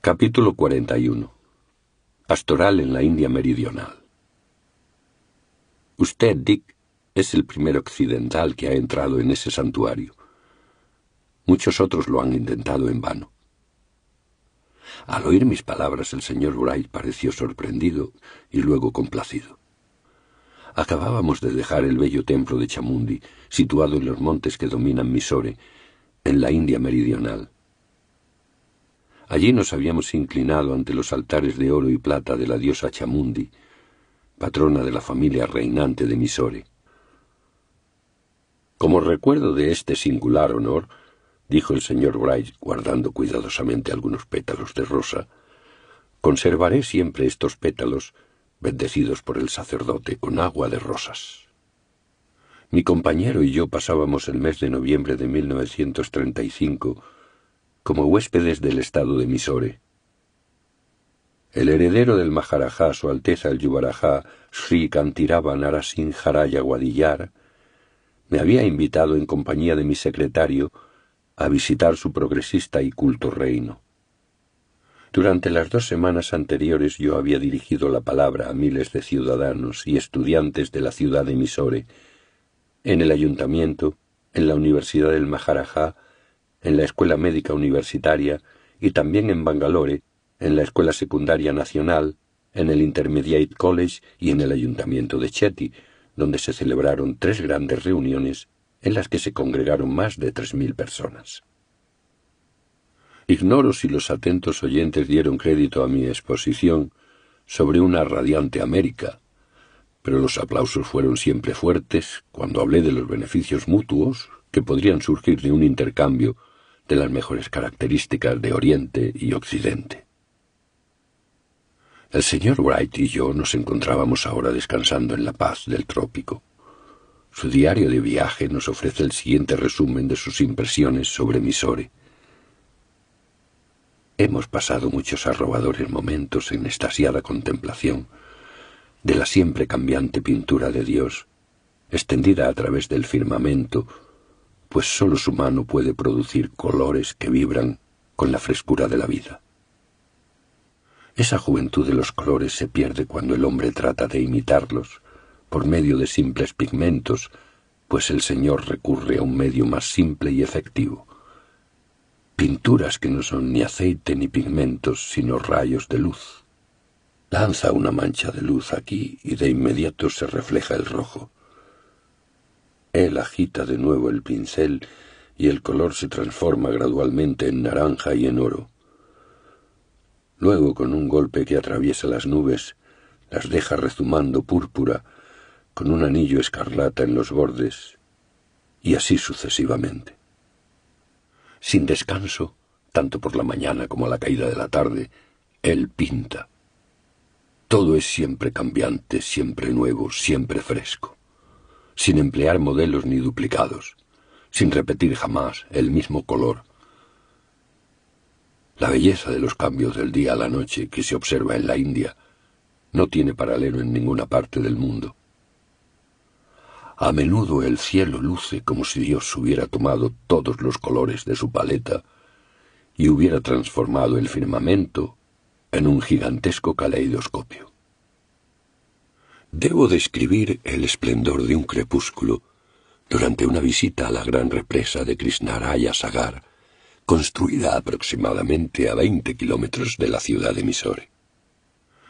Capítulo 41. Pastoral en la India Meridional. Usted, Dick, es el primer occidental que ha entrado en ese santuario. Muchos otros lo han intentado en vano. Al oír mis palabras, el señor Wright pareció sorprendido y luego complacido. Acabábamos de dejar el bello templo de Chamundi, situado en los montes que dominan Mysore, en la India Meridional. Allí nos habíamos inclinado ante los altares de oro y plata de la diosa Chamundi, patrona de la familia reinante de Mysore. Como recuerdo de este singular honor, dijo el señor Wright, guardando cuidadosamente algunos pétalos de rosa, conservaré siempre estos pétalos, bendecidos por el sacerdote, con agua de rosas. Mi compañero y yo pasábamos el mes de noviembre de 1935 como huéspedes del estado de Mysore. El heredero del Maharajá, Su Alteza el Yubarajá Sri Kantirava Narasimharaya Wadiyar, me había invitado en compañía de mi secretario a visitar su progresista y culto reino. Durante las 2 semanas anteriores yo había dirigido la palabra a miles de ciudadanos y estudiantes de la ciudad de Mysore, en el ayuntamiento, en la Universidad del Maharajá, en la Escuela Médica Universitaria y también en Bangalore, en la Escuela Secundaria Nacional, en el Intermediate College y en el Ayuntamiento de Chetty, donde se celebraron 3 grandes reuniones en las que se congregaron más de 3.000 personas. Ignoro si los atentos oyentes dieron crédito a mi exposición sobre una radiante América, pero los aplausos fueron siempre fuertes cuando hablé de los beneficios mutuos que podrían surgir de un intercambio de las mejores características de Oriente y Occidente. El señor Wright y yo nos encontrábamos ahora descansando en la paz del trópico. Su diario de viaje nos ofrece el siguiente resumen de sus impresiones sobre Mysore. Hemos pasado muchos arrobadores momentos en extasiada contemplación de la siempre cambiante pintura de Dios, extendida a través del firmamento, pues sólo su mano puede producir colores que vibran con la frescura de la vida. Esa juventud de los colores se pierde cuando el hombre trata de imitarlos por medio de simples pigmentos, pues el Señor recurre a un medio más simple y efectivo. Pinturas que no son ni aceite ni pigmentos, sino rayos de luz. Lanza una mancha de luz aquí y de inmediato se refleja el rojo. Él agita de nuevo el pincel y el color se transforma gradualmente en naranja y en oro. Luego, con un golpe que atraviesa las nubes, las deja rezumando púrpura, con un anillo escarlata en los bordes, y así sucesivamente. Sin descanso, tanto por la mañana como a la caída de la tarde, él pinta. Todo es siempre cambiante, siempre nuevo, siempre fresco, sin emplear modelos ni duplicados, sin repetir jamás el mismo color. La belleza de los cambios del día a la noche que se observa en la India no tiene paralelo en ninguna parte del mundo. A menudo el cielo luce como si Dios hubiera tomado todos los colores de su paleta y hubiera transformado el firmamento en un gigantesco caleidoscopio. Debo describir el esplendor de un crepúsculo durante una visita a la gran represa de Krishnaraya Sagar, construida aproximadamente a 20 kilómetros de la ciudad de Mysore.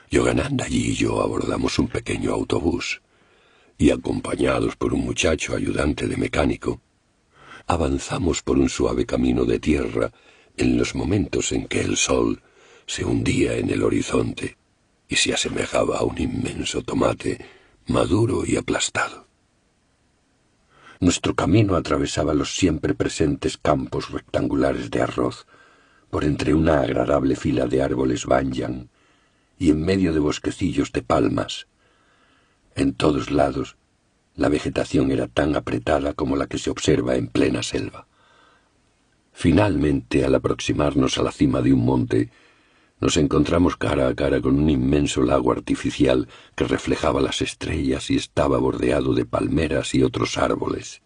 Yogananda allí y yo abordamos un pequeño autobús y, acompañados por un muchacho ayudante de mecánico, avanzamos por un suave camino de tierra en los momentos en que el sol se hundía en el horizonte y se asemejaba a un inmenso tomate maduro y aplastado. Nuestro camino atravesaba los siempre presentes campos rectangulares de arroz, por entre una agradable fila de árboles banyan y en medio de bosquecillos de palmas. En todos lados, la vegetación era tan apretada como la que se observa en plena selva. Finalmente, al aproximarnos a la cima de un monte, nos encontramos cara a cara con un inmenso lago artificial que reflejaba las estrellas y estaba bordeado de palmeras y otros árboles.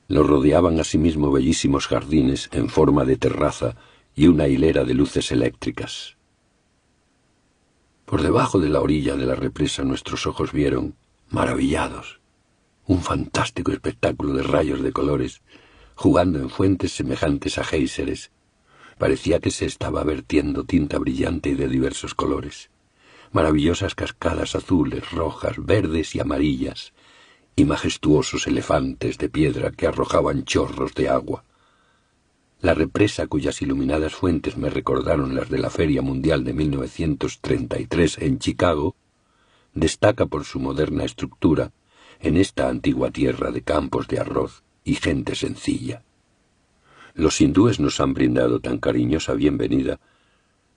Lo rodeaban asimismo bellísimos jardines en forma de terraza y una hilera de luces eléctricas. Por debajo de la orilla de la represa nuestros ojos vieron, maravillados, un fantástico espectáculo de rayos de colores, jugando en fuentes semejantes a géiseres. Parecía que se estaba vertiendo tinta brillante y de diversos colores, maravillosas cascadas azules, rojas, verdes y amarillas, y majestuosos elefantes de piedra que arrojaban chorros de agua. La represa, cuyas iluminadas fuentes me recordaron las de la Feria Mundial de 1933 en Chicago, destaca por su moderna estructura en esta antigua tierra de campos de arroz y gente sencilla. Los hindúes nos han brindado tan cariñosa bienvenida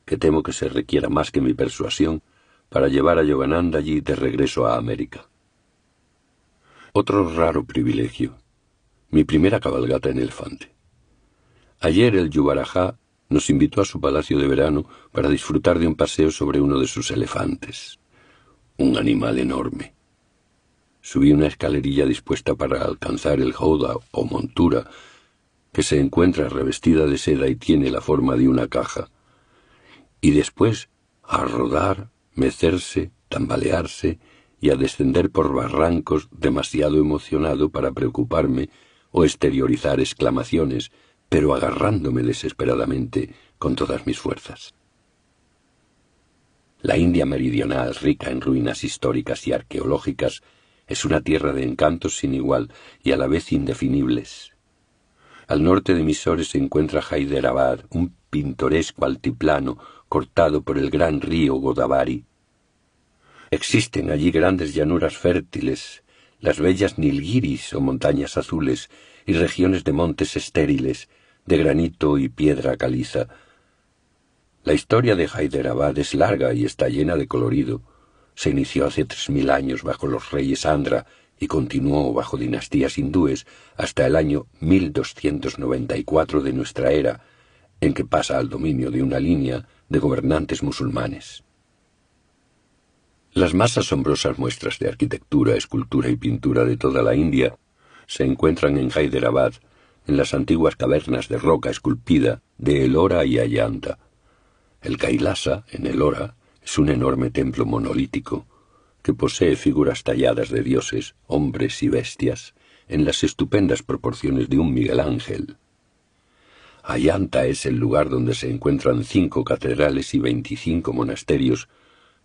que temo que se requiera más que mi persuasión para llevar a Yogananda allí de regreso a América. Otro raro privilegio, mi primera cabalgata en elefante. Ayer el Yuvarajá nos invitó a su palacio de verano para disfrutar de un paseo sobre uno de sus elefantes, un animal enorme. Subí una escalerilla dispuesta para alcanzar el howdah o montura, que se encuentra revestida de seda y tiene la forma de una caja, y después a rodar, mecerse, tambalearse y a descender por barrancos demasiado emocionado para preocuparme o exteriorizar exclamaciones, pero agarrándome desesperadamente con todas mis fuerzas. La India meridional, rica en ruinas históricas y arqueológicas, es una tierra de encantos sin igual y a la vez indefinibles. Al norte de Mysore se encuentra Hyderabad, un pintoresco altiplano cortado por el gran río Godavari. Existen allí grandes llanuras fértiles, las bellas Nilgiris o montañas azules y regiones de montes estériles, de granito y piedra caliza. La historia de Hyderabad es larga y está llena de colorido. Se inició hace 3000 años bajo los reyes Andhra y continuó bajo dinastías hindúes hasta el año 1294 de nuestra era, en que pasa al dominio de una línea de gobernantes musulmanes. Las más asombrosas muestras de arquitectura, escultura y pintura de toda la India se encuentran en Hyderabad, en las antiguas cavernas de roca esculpida de Ellora y Ayanta. El Kailasa, en Ellora, es un enorme templo monolítico que posee figuras talladas de dioses, hombres y bestias en las estupendas proporciones de un Miguel Ángel. Ayanta es el lugar donde se encuentran 5 catedrales y 25 monasterios,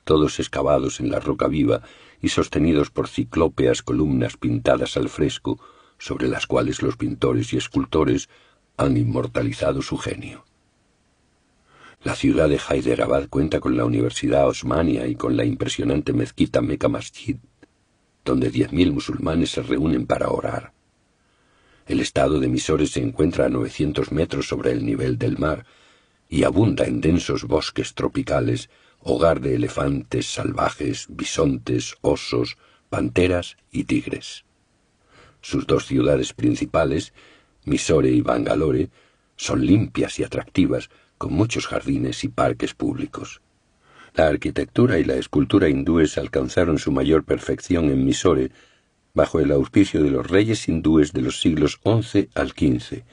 todos excavados en la roca viva y sostenidos por ciclópeas columnas pintadas al fresco, sobre las cuales los pintores y escultores han inmortalizado su genio. La ciudad de Hyderabad cuenta con la Universidad Osmania y con la impresionante mezquita Mecca Masjid, donde 10.000 musulmanes se reúnen para orar. El estado de Mysore se encuentra a 900 metros sobre el nivel del mar y abunda en densos bosques tropicales, hogar de elefantes salvajes, bisontes, osos, panteras y tigres. Sus 2 ciudades principales, Mysore y Bangalore, son limpias y atractivas, con muchos jardines y parques públicos. La arquitectura y la escultura hindúes alcanzaron su mayor perfección en Mysore, bajo el auspicio de los reyes hindúes de los siglos XI al XV.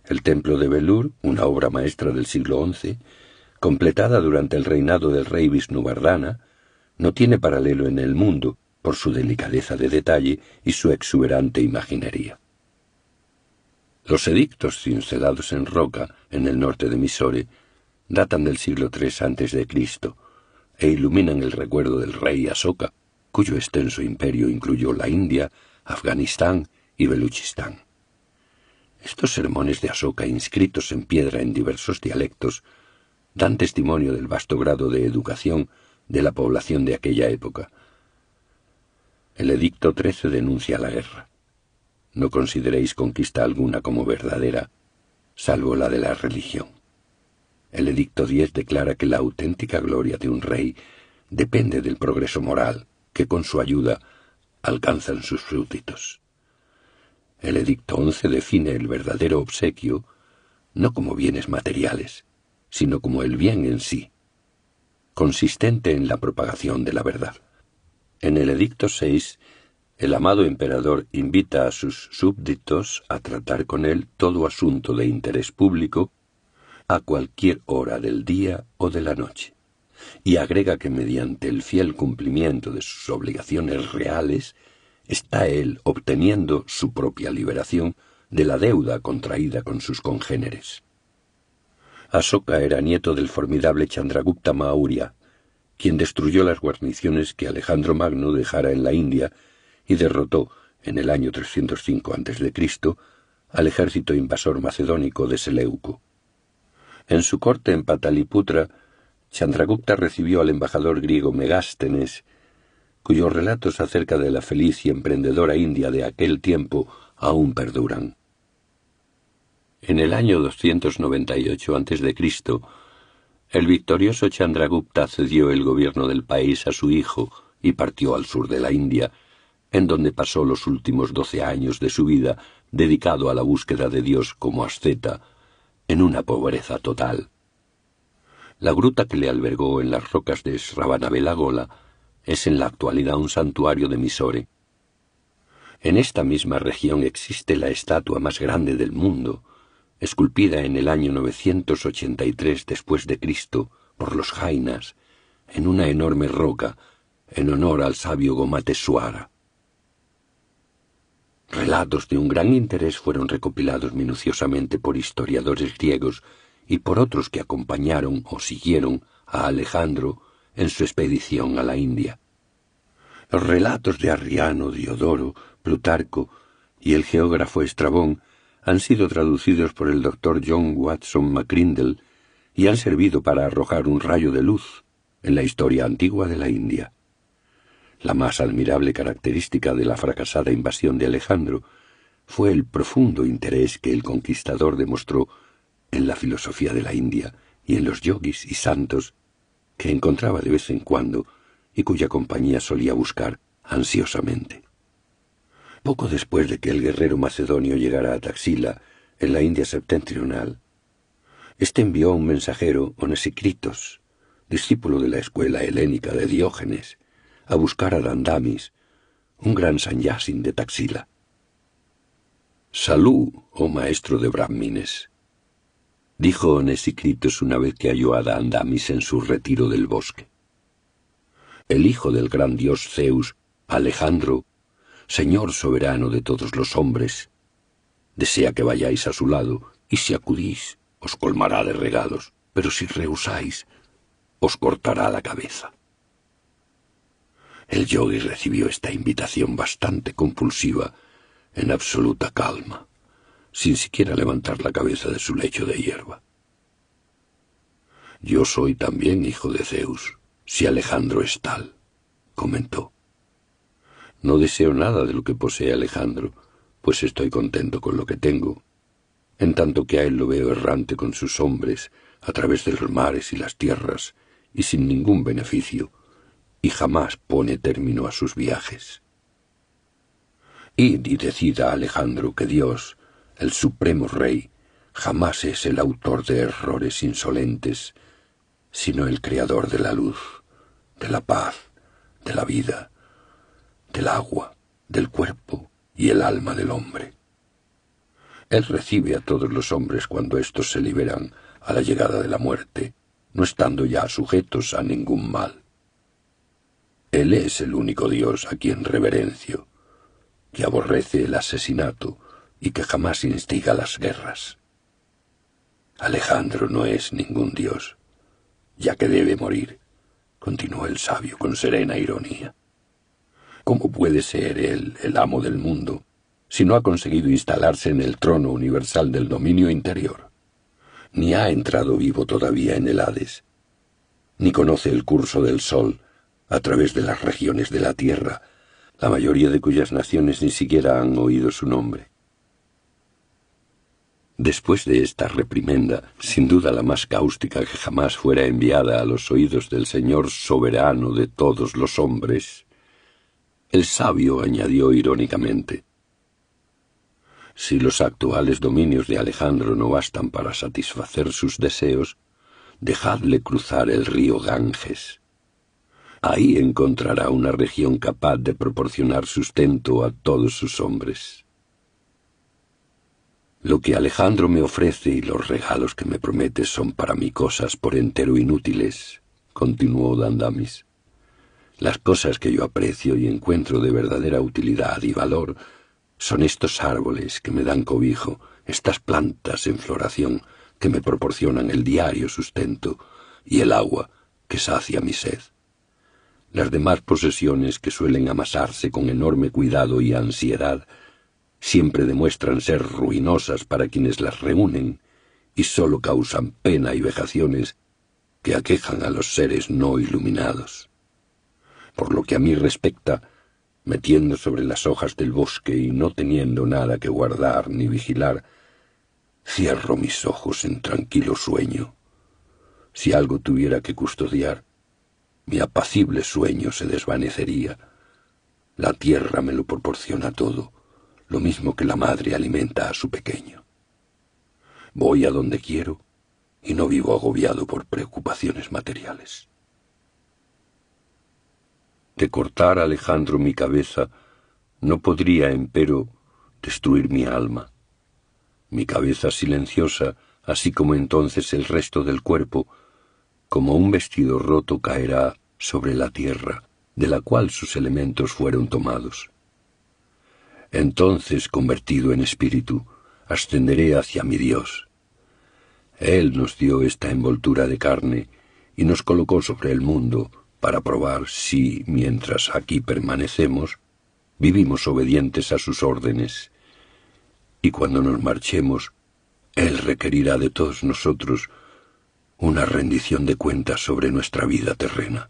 El templo de Belur, una obra maestra del siglo XI, completada durante el reinado del rey Vishnuvardhana, no tiene paralelo en el mundo por su delicadeza de detalle y su exuberante imaginería. Los edictos cincelados en roca en el norte de Mysore datan del siglo III a.C. e iluminan el recuerdo del rey Asoka, cuyo extenso imperio incluyó la India, Afganistán y Beluchistán. Estos sermones de Asoka, inscritos en piedra en diversos dialectos, dan testimonio del vasto grado de educación de la población de aquella época. El edicto 13 denuncia la guerra. No consideréis conquista alguna como verdadera, salvo la de la religión. El edicto 10 declara que la auténtica gloria de un rey depende del progreso moral que con su ayuda alcanzan sus súbditos. El edicto 11 define el verdadero obsequio no como bienes materiales, sino como el bien en sí, consistente en la propagación de la verdad. En el edicto 6, el amado emperador invita a sus súbditos a tratar con él todo asunto de interés público a cualquier hora del día o de la noche, y agrega que mediante el fiel cumplimiento de sus obligaciones reales, está él obteniendo su propia liberación de la deuda contraída con sus congéneres. Asoka era nieto del formidable Chandragupta Maurya, quien destruyó las guarniciones que Alejandro Magno dejara en la India y derrotó, en el año 305 a.C., al ejército invasor macedónico de Seleuco. En su corte en Pataliputra, Chandragupta recibió al embajador griego Megástenes, cuyos relatos acerca de la feliz y emprendedora India de aquel tiempo aún perduran. En el año 298 a.C., el victorioso Chandragupta cedió el gobierno del país a su hijo y partió al sur de la India, en donde pasó los últimos 12 años de su vida dedicado a la búsqueda de Dios como asceta, en una pobreza total. La gruta que le albergó en las rocas de Sravanabelagola es en la actualidad un santuario de Mysore. En esta misma región existe la estatua más grande del mundo, esculpida en el año 983 después de Cristo por los jainas, en una enorme roca, en honor al sabio Gomateswara. Relatos de un gran interés fueron recopilados minuciosamente por historiadores griegos y por otros que acompañaron o siguieron a Alejandro en su expedición a la India. Los relatos de Arriano, Diodoro, Plutarco y el geógrafo Estrabón han sido traducidos por el doctor John Watson McCrindle y han servido para arrojar un rayo de luz en la historia antigua de la India. La más admirable característica de la fracasada invasión de Alejandro fue el profundo interés que el conquistador demostró en la filosofía de la India y en los yogis y santos que encontraba de vez en cuando y cuya compañía solía buscar ansiosamente. Poco después de que el guerrero macedonio llegara a Taxila, en la India septentrional, éste envió un mensajero, Onesicritos, discípulo de la escuela helénica de Diógenes, a buscar a Dandamis, un gran sannyasin de Taxila. «Salud, oh maestro de brahmines», dijo Onesicritos una vez que halló a Dandamis en su retiro del bosque. «El hijo del gran dios Zeus, Alejandro, señor soberano de todos los hombres, desea que vayáis a su lado, y si acudís, os colmará de regalos, pero si rehusáis, os cortará la cabeza». El yogui recibió esta invitación bastante compulsiva, en absoluta calma, sin siquiera levantar la cabeza de su lecho de hierba. «Yo soy también hijo de Zeus, si Alejandro es tal», comentó. «No deseo nada de lo que posee Alejandro, pues estoy contento con lo que tengo, en tanto que a él lo veo errante con sus hombres, a través de los mares y las tierras, y sin ningún beneficio, y jamás pone término a sus viajes. Id y decid a Alejandro que Dios, el supremo rey, jamás es el autor de errores insolentes, sino el creador de la luz, de la paz, de la vida, del agua, del cuerpo y el alma del hombre. Él recibe a todos los hombres cuando éstos se liberan a la llegada de la muerte, no estando ya sujetos a ningún mal. Él es el único Dios a quien reverencio, que aborrece el asesinato y que jamás instiga las guerras. Alejandro no es ningún Dios, ya que debe morir, continuó el sabio con serena ironía. ¿Cómo puede ser él el amo del mundo si no ha conseguido instalarse en el trono universal del dominio interior? Ni ha entrado vivo todavía en el Hades, ni conoce el curso del sol a través de las regiones de la tierra, la mayoría de cuyas naciones ni siquiera han oído su nombre. Después de esta reprimenda, sin duda la más cáustica que jamás fuera enviada a los oídos del Señor soberano de todos los hombres, el sabio añadió irónicamente: «Si los actuales dominios de Alejandro no bastan para satisfacer sus deseos, dejadle cruzar el río Ganges. Ahí encontrará una región capaz de proporcionar sustento a todos sus hombres». Lo que Alejandro me ofrece y los regalos que me promete son para mí cosas por entero inútiles, continuó Dandamis. Las cosas que yo aprecio y encuentro de verdadera utilidad y valor son estos árboles que me dan cobijo, estas plantas en floración que me proporcionan el diario sustento y el agua que sacia mi sed. Las demás posesiones que suelen amasarse con enorme cuidado y ansiedad siempre demuestran ser ruinosas para quienes las reúnen y sólo causan pena y vejaciones que aquejan a los seres no iluminados. Por lo que a mí respecta, metiendo sobre las hojas del bosque y no teniendo nada que guardar ni vigilar, cierro mis ojos en tranquilo sueño. Si algo tuviera que custodiar, mi apacible sueño se desvanecería. La tierra me lo proporciona todo, lo mismo que la madre alimenta a su pequeño. Voy a donde quiero y no vivo agobiado por preocupaciones materiales. De cortar Alejandro mi cabeza, no podría, empero, destruir mi alma. Mi cabeza silenciosa, así como entonces el resto del cuerpo, como un vestido roto caerá sobre la tierra, de la cual sus elementos fueron tomados. Entonces, convertido en espíritu, ascenderé hacia mi Dios. Él nos dio esta envoltura de carne y nos colocó sobre el mundo para probar si, mientras aquí permanecemos, vivimos obedientes a sus órdenes. Y cuando nos marchemos, Él requerirá de todos nosotros una rendición de cuentas sobre nuestra vida terrena.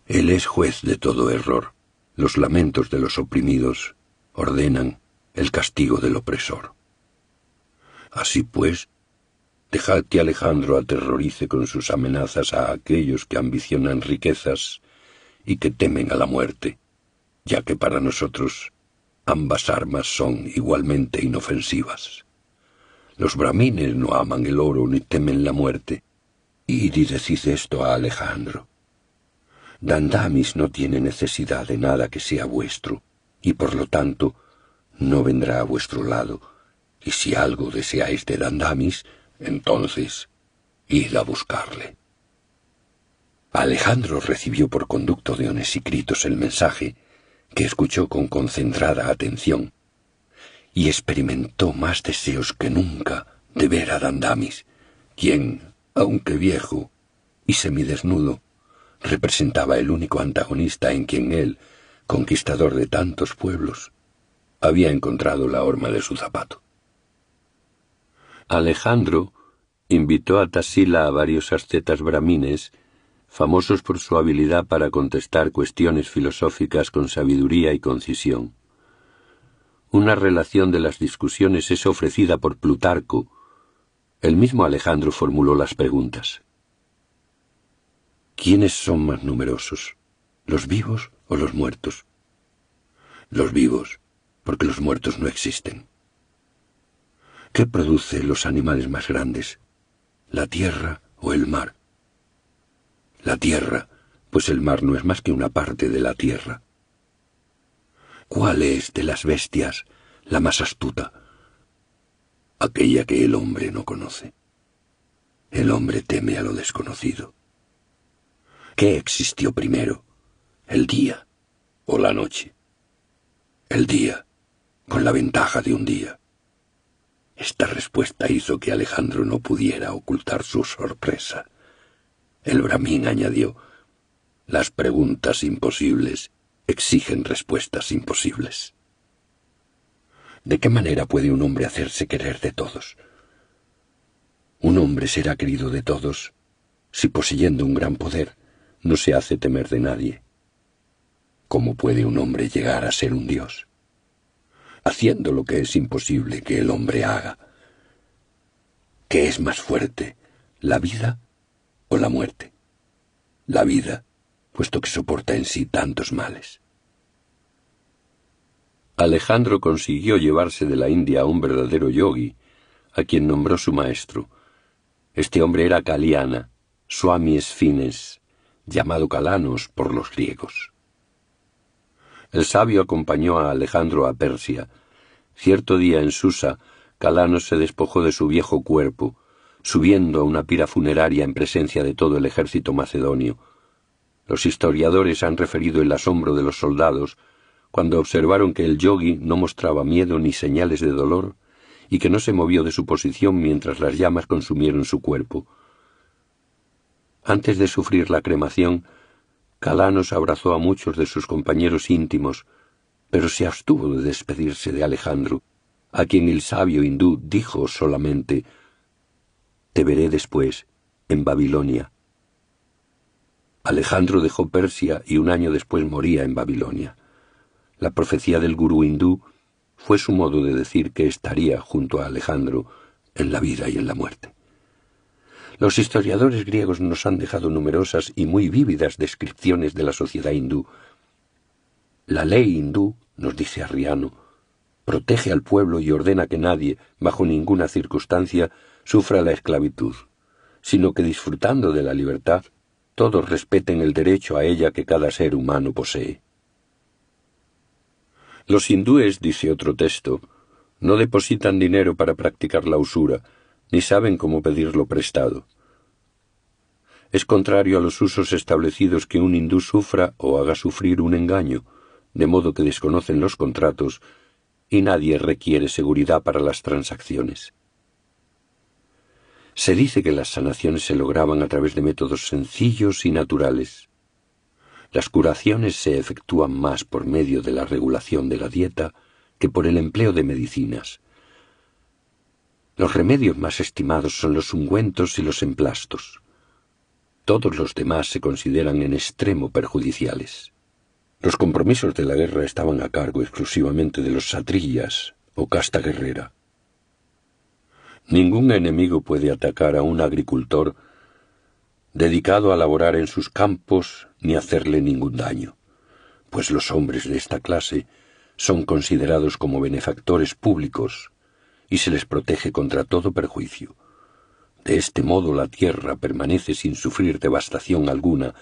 Él es juez de todo error. Los lamentos de los oprimidos ordenan el castigo del opresor. Así pues, dejad que Alejandro aterrorice con sus amenazas a aquellos que ambicionan riquezas y que temen a la muerte, ya que para nosotros ambas armas son igualmente inofensivas. Los brahmines no aman el oro ni temen la muerte. Id y decid esto a Alejandro. Dandamis no tiene necesidad de nada que sea vuestro, y por lo tanto no vendrá a vuestro lado, y si algo deseáis de Dandamis, entonces id a buscarle. Alejandro recibió por conducto de Onesícritos el mensaje, que escuchó con concentrada atención, y experimentó más deseos que nunca de ver a Dandamis, quien, aunque viejo y semidesnudo, representaba el único antagonista en quien él, conquistador de tantos pueblos, había encontrado la horma de su zapato. Alejandro invitó a Tasila a varios ascetas brahmines, famosos por su habilidad para contestar cuestiones filosóficas con sabiduría y concisión. Una relación de las discusiones es ofrecida por Plutarco. El mismo Alejandro formuló las preguntas. ¿Quiénes son más numerosos, los vivos o los muertos? Los vivos, porque los muertos no existen. ¿Qué produce los animales más grandes, la tierra o el mar? La tierra, pues el mar no es más que una parte de la tierra. ¿Cuál es de las bestias la más astuta? Aquella que el hombre no conoce. El hombre teme a lo desconocido. ¿Qué existió primero, el día o la noche? El día, con la ventaja de un día. Esta respuesta hizo que Alejandro no pudiera ocultar su sorpresa. El brahmín añadió: las preguntas imposibles exigen respuestas imposibles. ¿De qué manera puede un hombre hacerse querer de todos? Un hombre será querido de todos si, poseyendo un gran poder, no se hace temer de nadie. ¿Cómo puede un hombre llegar a ser un dios? Haciendo lo que es imposible que el hombre haga. ¿Qué es más fuerte, la vida o la muerte? La vida, puesto que soporta en sí tantos males. Alejandro consiguió llevarse de la India a un verdadero yogi, a quien nombró su maestro. Este hombre era Caliana, Swami Esfines, llamado Calanos por los griegos. El sabio acompañó a Alejandro a Persia. Cierto día en Susa Calanos se despojó de su viejo cuerpo, subiendo a una pira funeraria en presencia de todo el ejército macedonio. Los historiadores han referido el asombro de los soldados cuando observaron que el yogui no mostraba miedo ni señales de dolor y que no se movió de su posición mientras las llamas consumieron su cuerpo. Antes de sufrir la cremación, Calanos abrazó a muchos de sus compañeros íntimos, pero se abstuvo de despedirse de Alejandro, a quien el sabio hindú dijo solamente: «Te veré después, en Babilonia». Alejandro dejó Persia y un año después moría en Babilonia. La profecía del gurú hindú fue su modo de decir que estaría junto a Alejandro en la vida y en la muerte. Los historiadores griegos nos han dejado numerosas y muy vívidas descripciones de la sociedad hindú. La ley hindú, nos dice Arriano, protege al pueblo y ordena que nadie, bajo ninguna circunstancia, sufra la esclavitud, sino que disfrutando de la libertad, todos respeten el derecho a ella que cada ser humano posee. Los hindúes, dice otro texto, no depositan dinero para practicar la usura, ni saben cómo pedirlo prestado. Es contrario a los usos establecidos que un hindú sufra o haga sufrir un engaño, de modo que desconocen los contratos y nadie requiere seguridad para las transacciones. Se dice que las sanaciones se lograban a través de métodos sencillos y naturales. Las curaciones se efectúan más por medio de la regulación de la dieta que por el empleo de medicinas. Los remedios más estimados son los ungüentos y los emplastos. Todos los demás se consideran en extremo perjudiciales. Los compromisos de la guerra estaban a cargo exclusivamente de los satrillas o casta guerrera. Ningún enemigo puede atacar a un agricultor dedicado a laborar en sus campos ni hacerle ningún daño, pues los hombres de esta clase son considerados como benefactores públicos y se les protege contra todo perjuicio. De este modo la tierra permanece sin sufrir devastación alguna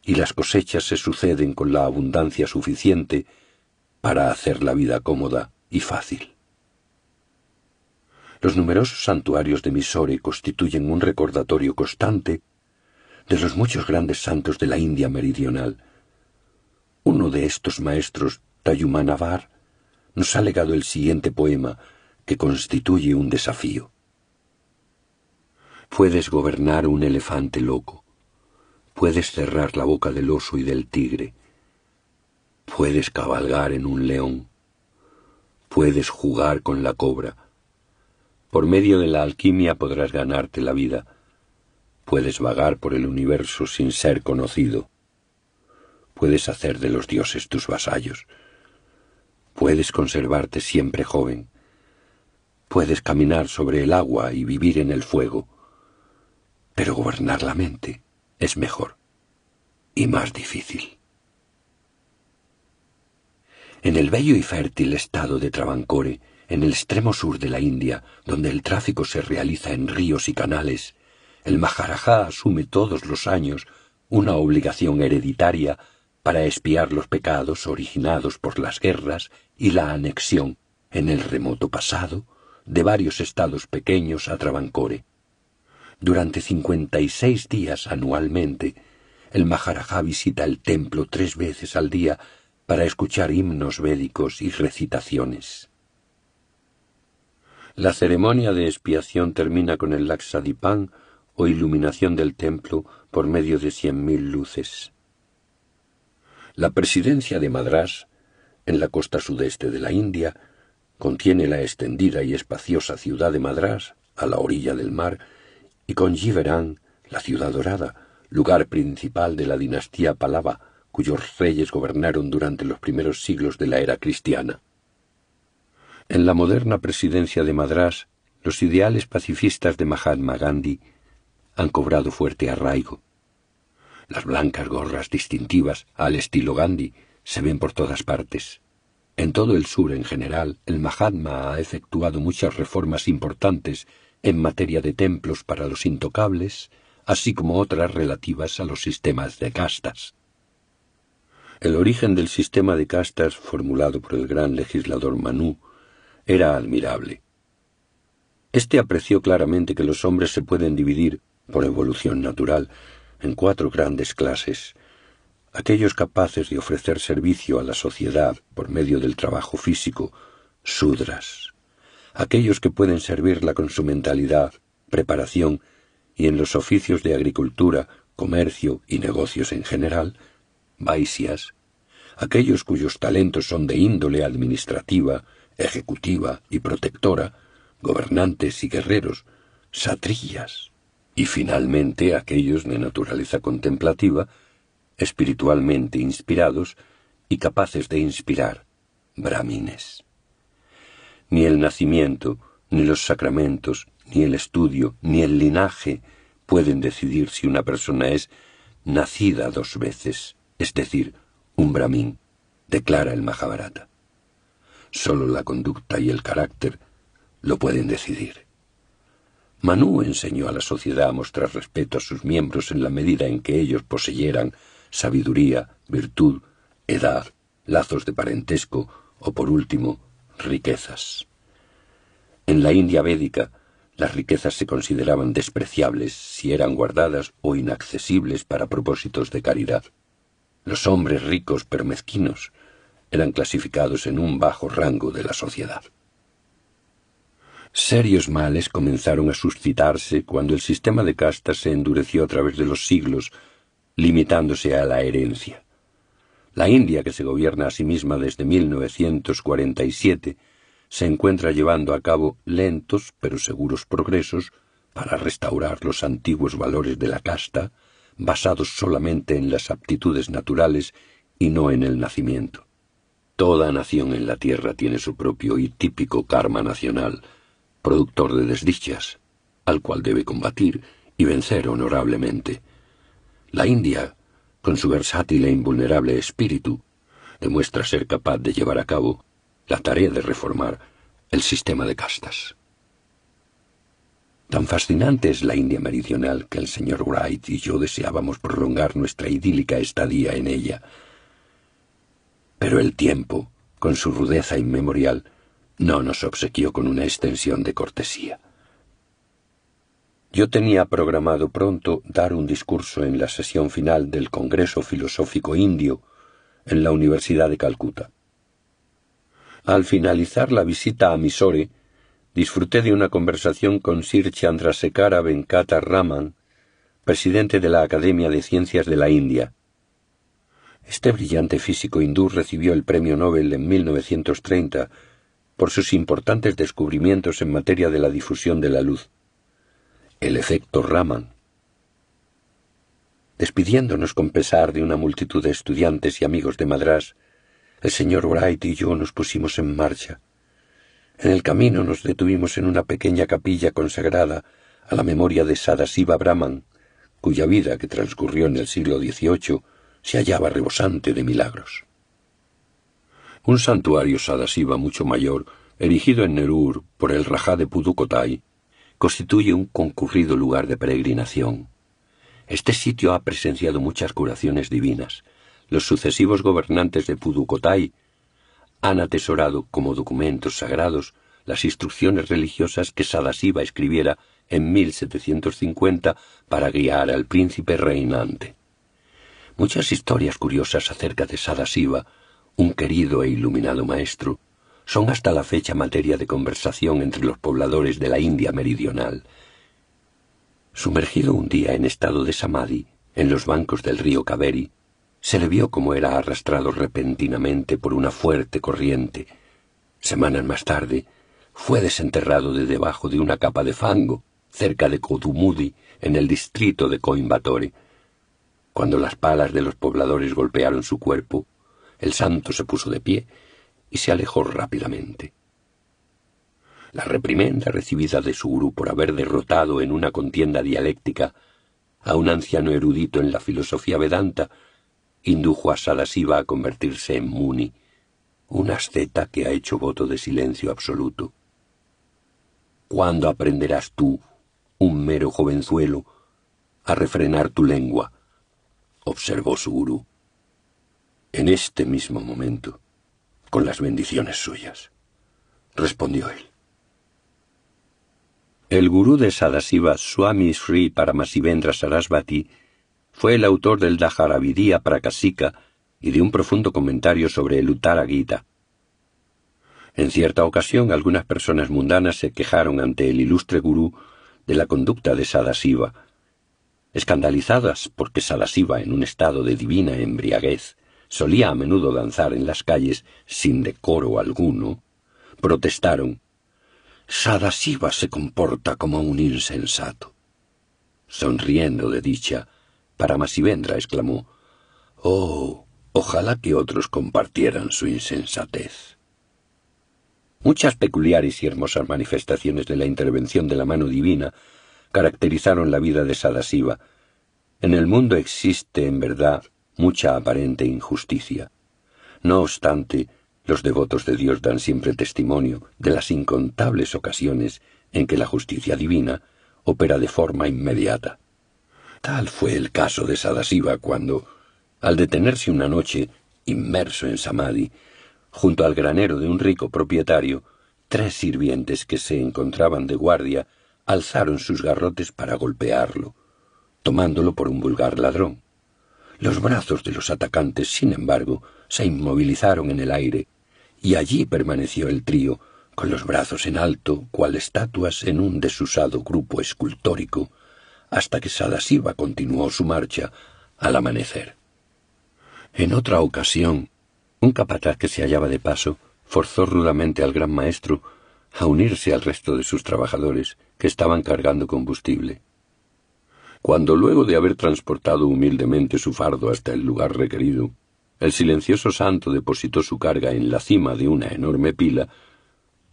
y las cosechas se suceden con la abundancia suficiente para hacer la vida cómoda y fácil. Los numerosos santuarios de Mysore constituyen un recordatorio constante de los muchos grandes santos de la India meridional. Uno de estos maestros, Tayumanavar, nos ha legado el siguiente poema que constituye un desafío. Puedes gobernar un elefante loco, puedes cerrar la boca del oso y del tigre, puedes cabalgar en un león, puedes jugar con la cobra. Por medio de la alquimia podrás ganarte la vida. Puedes vagar por el universo sin ser conocido. Puedes hacer de los dioses tus vasallos. Puedes conservarte siempre joven. Puedes caminar sobre el agua y vivir en el fuego. Pero gobernar la mente es mejor y más difícil. En el bello y fértil estado de Travancore, en el extremo sur de la India, donde el tráfico se realiza en ríos y canales, el Maharajá asume todos los años una obligación hereditaria para expiar los pecados originados por las guerras y la anexión, en el remoto pasado, de varios estados pequeños a Travancore. Durante 56 días anualmente, el Maharajá visita el templo 3 veces al día para escuchar himnos védicos y recitaciones. La ceremonia de expiación termina con el Lakshadipam o iluminación del templo por medio de 100.000 luces. La presidencia de Madrás, en la costa sudeste de la India, contiene la extendida y espaciosa ciudad de Madrás, a la orilla del mar, y con Giverán, la ciudad dorada, lugar principal de la dinastía Pallava, cuyos reyes gobernaron durante los primeros siglos de la era cristiana. En la moderna presidencia de Madrás, los ideales pacifistas de Mahatma Gandhi han cobrado fuerte arraigo. Las blancas gorras distintivas al estilo Gandhi se ven por todas partes. En todo el sur en general, el Mahatma ha efectuado muchas reformas importantes en materia de templos para los intocables, así como otras relativas a los sistemas de castas. El origen del sistema de castas formulado por el gran legislador Manu era admirable. Este apreció claramente que los hombres se pueden dividir, por evolución natural, en 4 grandes clases: aquellos capaces de ofrecer servicio a la sociedad por medio del trabajo físico, sudras; aquellos que pueden servirla con su mentalidad, preparación y en los oficios de agricultura, comercio y negocios en general, vaisyas; aquellos cuyos talentos son de índole administrativa, ejecutiva y protectora, gobernantes y guerreros, satriyas; y finalmente aquellos de naturaleza contemplativa, espiritualmente inspirados y capaces de inspirar, brahmines. Ni el nacimiento, ni los sacramentos, ni el estudio, ni el linaje pueden decidir si una persona es nacida 2 veces, es decir, un brahmin, declara el Majábharata. Solo la conducta y el carácter lo pueden decidir. Manú enseñó a la sociedad a mostrar respeto a sus miembros en la medida en que ellos poseyeran sabiduría, virtud, edad, lazos de parentesco o, por último, riquezas. En la India védica, las riquezas se consideraban despreciables si eran guardadas o inaccesibles para propósitos de caridad. Los hombres ricos pero mezquinos eran clasificados en un bajo rango de la sociedad. Serios males comenzaron a suscitarse cuando el sistema de castas se endureció a través de los siglos, limitándose a la herencia. La India, que se gobierna a sí misma desde 1947, se encuentra llevando a cabo lentos pero seguros progresos para restaurar los antiguos valores de la casta, basados solamente en las aptitudes naturales y no en el nacimiento. Toda nación en la tierra tiene su propio y típico karma nacional, productor de desdichas, al cual debe combatir y vencer honorablemente. La India, con su versátil e invulnerable espíritu, demuestra ser capaz de llevar a cabo la tarea de reformar el sistema de castas. Tan fascinante es la India meridional que el señor Wright y yo deseábamos prolongar nuestra idílica estadía en ella. Pero el tiempo, con su rudeza inmemorial, no nos obsequió con una extensión de cortesía. Yo tenía programado pronto dar un discurso en la sesión final del Congreso Filosófico Indio en la Universidad de Calcuta. Al finalizar la visita a Mysore, disfruté de una conversación con Sir Chandrasekhara Venkata Raman, presidente de la Academia de Ciencias de la India. Este brillante físico hindú recibió el Premio Nobel en 1930 por sus importantes descubrimientos en materia de la difusión de la luz. El efecto Raman. Despidiéndonos con pesar de una multitud de estudiantes y amigos de Madrás, el señor Wright y yo nos pusimos en marcha. En el camino nos detuvimos en una pequeña capilla consagrada a la memoria de Sadasiva Brahman, cuya vida, que transcurrió en el siglo XVIII, se hallaba rebosante de milagros. Un santuario Sadasiva mucho mayor, erigido en Nerur por el Rajá de Pudukkottai, constituye un concurrido lugar de peregrinación. Este sitio ha presenciado muchas curaciones divinas. Los sucesivos gobernantes de Pudukkottai han atesorado como documentos sagrados las instrucciones religiosas que Sadasiva escribiera en 1750 para guiar al príncipe reinante. Muchas historias curiosas acerca de Sadasiva, un querido e iluminado maestro, son hasta la fecha materia de conversación entre los pobladores de la India meridional. Sumergido un día en estado de samadhi, en los bancos del río Kaveri, se le vio como era arrastrado repentinamente por una fuerte corriente. Semanas más tarde, fue desenterrado de debajo de una capa de fango, cerca de Kodumudi, en el distrito de Coimbatore. Cuando las palas de los pobladores golpearon su cuerpo, el santo se puso de pie y se alejó rápidamente. La reprimenda recibida de su gurú por haber derrotado en una contienda dialéctica a un anciano erudito en la filosofía Vedanta indujo a Sadasiva a convertirse en Muni, un asceta que ha hecho voto de silencio absoluto. ¿Cuándo aprenderás tú, un mero jovenzuelo, a refrenar tu lengua?, observó su gurú. En este mismo momento, con las bendiciones suyas, respondió él. El gurú de Sadasiva, Swami Sri Paramasivendra Sarasvati, fue el autor del Dajaravidya Prakasika y de un profundo comentario sobre el Uttara Gita. En cierta ocasión, algunas personas mundanas se quejaron ante el ilustre gurú de la conducta de Sadasiva. Escandalizadas porque Sadasiva, en un estado de divina embriaguez, solía a menudo danzar en las calles sin decoro alguno, protestaron: «Sadasiva se comporta como un insensato». Sonriendo de dicha, Paramasivendra exclamó: «Oh, ojalá que otros compartieran su insensatez». Muchas peculiares y hermosas manifestaciones de la intervención de la mano divina caracterizaron la vida de Sadasiva. En el mundo existe, en verdad, mucha aparente injusticia. No obstante, los devotos de Dios dan siempre testimonio de las incontables ocasiones en que la justicia divina opera de forma inmediata. Tal fue el caso de Sadasiva cuando, al detenerse una noche, inmerso en samadhi, junto al granero de un rico propietario, 3 sirvientes que se encontraban de guardia alzaron sus garrotes para golpearlo, tomándolo por un vulgar ladrón. Los brazos de los atacantes, sin embargo, se inmovilizaron en el aire, y allí permaneció el trío, con los brazos en alto, cual estatuas en un desusado grupo escultórico, hasta que Sadasiva continuó su marcha al amanecer. En otra ocasión, un capataz que se hallaba de paso forzó rudamente al gran maestro a unirse al resto de sus trabajadores que estaban cargando combustible. Cuando, luego de haber transportado humildemente su fardo hasta el lugar requerido, el silencioso santo depositó su carga en la cima de una enorme pila,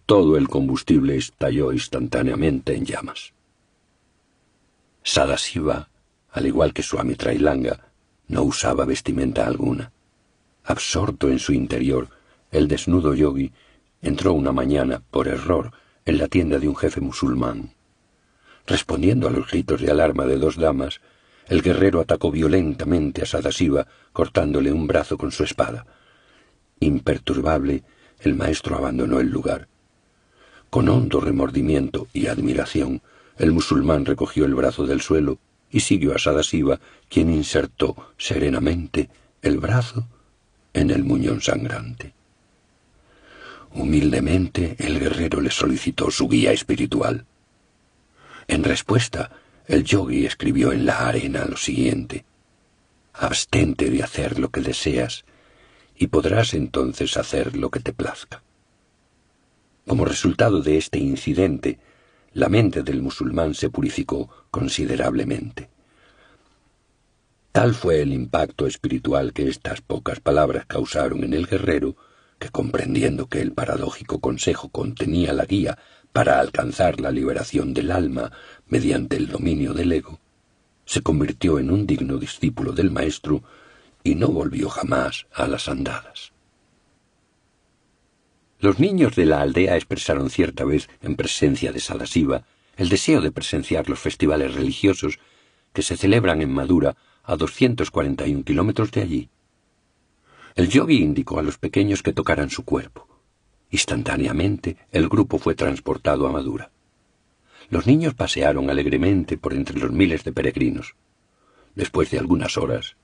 todo el combustible estalló instantáneamente en llamas. Sadasiva, al igual que Swami Trailanga, no usaba vestimenta alguna. Absorto en su interior, el desnudo yogi entró una mañana, por error, en la tienda de un jefe musulmán. Respondiendo a los gritos de alarma de 2 damas, el guerrero atacó violentamente a Sadasiva, cortándole un brazo con su espada. Imperturbable, el maestro abandonó el lugar. Con hondo remordimiento y admiración, el musulmán recogió el brazo del suelo y siguió a Sadasiva, quien insertó serenamente el brazo en el muñón sangrante. Humildemente, el guerrero le solicitó su guía espiritual. En respuesta, el yogi escribió en la arena lo siguiente: «Abstente de hacer lo que deseas, y podrás entonces hacer lo que te plazca». Como resultado de este incidente, la mente del musulmán se purificó considerablemente. Tal fue el impacto espiritual que estas pocas palabras causaron en el guerrero, que, comprendiendo que el paradójico consejo contenía la guía para alcanzar la liberación del alma mediante el dominio del ego, se convirtió en un digno discípulo del maestro y no volvió jamás a las andadas. Los niños de la aldea expresaron cierta vez, en presencia de Sadasiva, el deseo de presenciar los festivales religiosos que se celebran en Madura, a 241 kilómetros de allí. El yogi indicó a los pequeños que tocaran su cuerpo. Instantáneamente, el grupo fue transportado a Madura. Los niños pasearon alegremente por entre los miles de peregrinos. Después de algunas horas,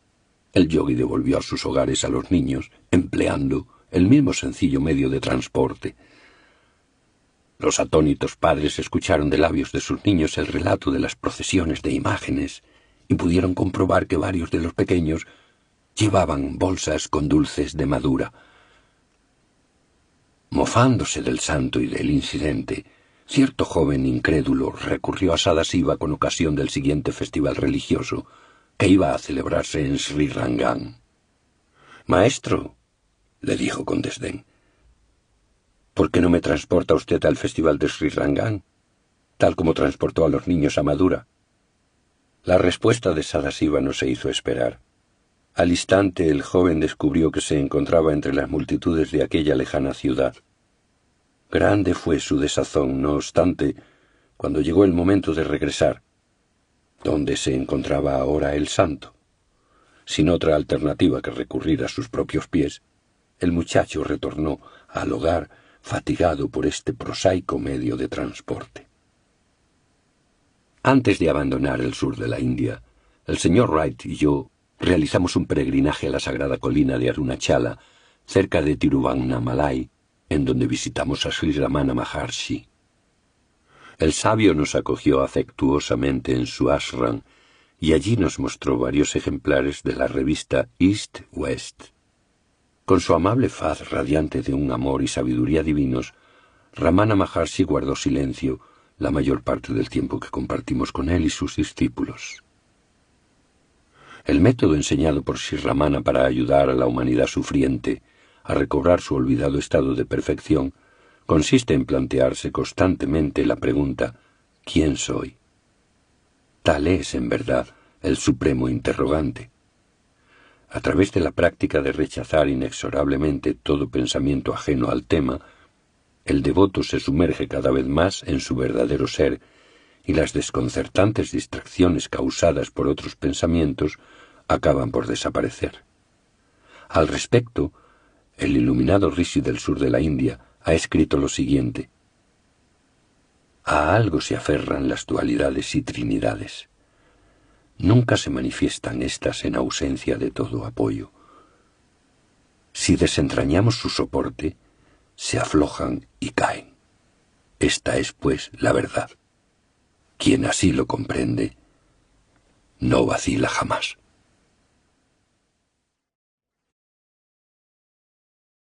el yogi devolvió a sus hogares a los niños, empleando el mismo sencillo medio de transporte. Los atónitos padres escucharon de labios de sus niños el relato de las procesiones de imágenes y pudieron comprobar que varios de los pequeños llevaban bolsas con dulces de Madura. Mofándose del santo y del incidente, cierto joven incrédulo recurrió a Sadasiva con ocasión del siguiente festival religioso, que iba a celebrarse en Sri Rangan. «Maestro», le dijo con desdén, «¿por qué no me transporta usted al festival de Sri Rangan, tal como transportó a los niños a Madura?» La respuesta de Sadasiva no se hizo esperar. Al instante el joven descubrió que se encontraba entre las multitudes de aquella lejana ciudad. Grande fue su desazón, no obstante, cuando llegó el momento de regresar. ¿Dónde se encontraba ahora el santo? Sin otra alternativa que recurrir a sus propios pies, el muchacho retornó al hogar fatigado por este prosaico medio de transporte. Antes de abandonar el sur de la India, el señor Wright y yo realizamos un peregrinaje a la sagrada colina de Arunachala, cerca de Tiruvannamalai, en donde visitamos a Sri Ramana Maharshi. El sabio nos acogió afectuosamente en su ashram y allí nos mostró varios ejemplares de la revista East-West. Con su amable faz radiante de un amor y sabiduría divinos, Ramana Maharshi guardó silencio la mayor parte del tiempo que compartimos con él y sus discípulos. El método enseñado por Sri Ramana para ayudar a la humanidad sufriente a recobrar su olvidado estado de perfección consiste en plantearse constantemente la pregunta ¿quién soy? Tal es, en verdad, el supremo interrogante. A través de la práctica de rechazar inexorablemente todo pensamiento ajeno al tema, el devoto se sumerge cada vez más en su verdadero ser y las desconcertantes distracciones causadas por otros pensamientos acaban por desaparecer. Al respecto, el iluminado Rishi del sur de la India ha escrito lo siguiente: a algo se aferran las dualidades y trinidades. Nunca se manifiestan éstas en ausencia de todo apoyo. Si desentrañamos su soporte, se aflojan y caen. Esta es, pues, la verdad. Quien así lo comprende, no vacila jamás.